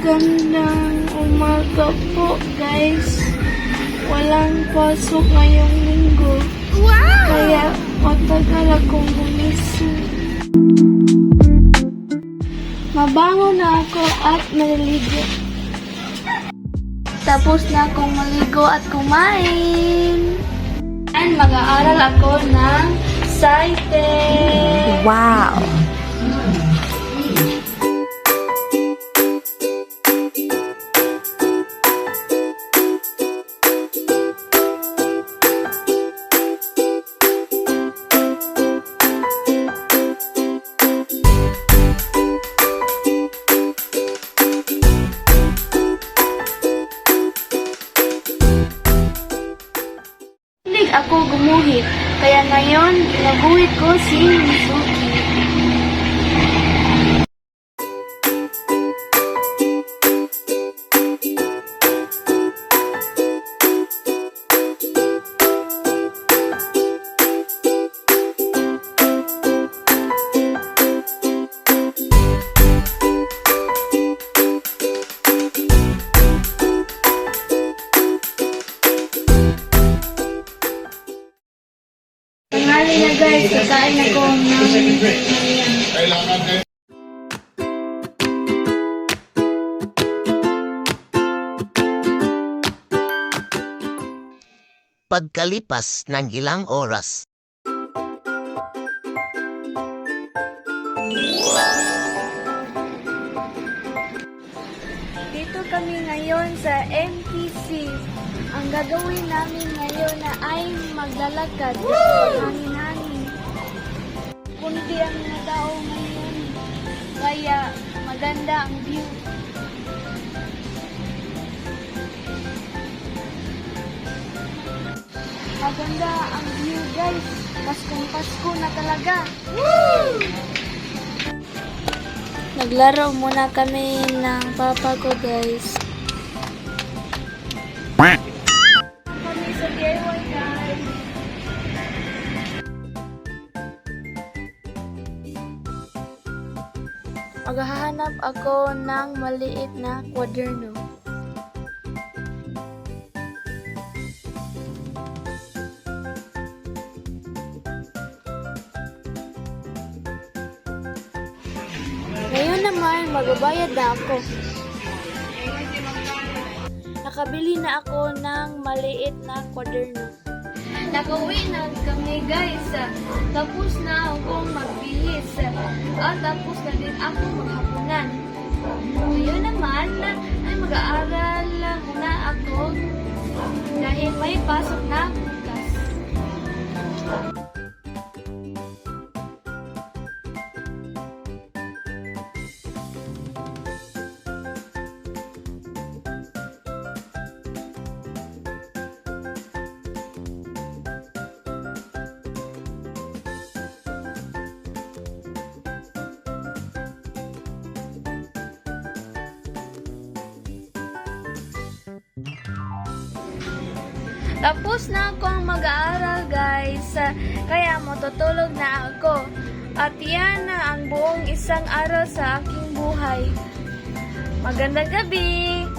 Magandang umaga po, guys. Walang pasok ngayong linggo. Wow! Kaya matagal akong gumising. Mabango na ako at maliligo. Tapos na akong maligo at kumain. And mag-aaral ako ng sighted. Wow! Hilig ako gumuhit, kaya ngayon ginaguhit ko si Mizuki. Tanghali na guys, kakain ako ng Pagkalipas ng ilang oras. Dito kami ngayon sa MTC. Ang gagawin namin ngayon na ay maglalakad. Hangin-hangin. Kundi ang mga tao ngayon. Kaya maganda ang view. Maganda ang view guys. Paskong Pasko na talaga. Woo! Naglaro muna kami ng papa ko guys. Kami sa DIY guys. Maghahanap ako ng maliit na kwaderno. Ngayon naman, magbabayad na ako. Nakabili na ako ng maliit na kwaderno. Nakauwi na kami guys. Tapos na akong magbihis. At tapos na din ako maghapunan. Ngayon naman, ay mag-aaral muna ako dahil may pasok na bukas. Tapos na akong mag-aaral guys, kaya matutulog na ako. At yan na ang buong isang araw sa aking buhay. Magandang gabi!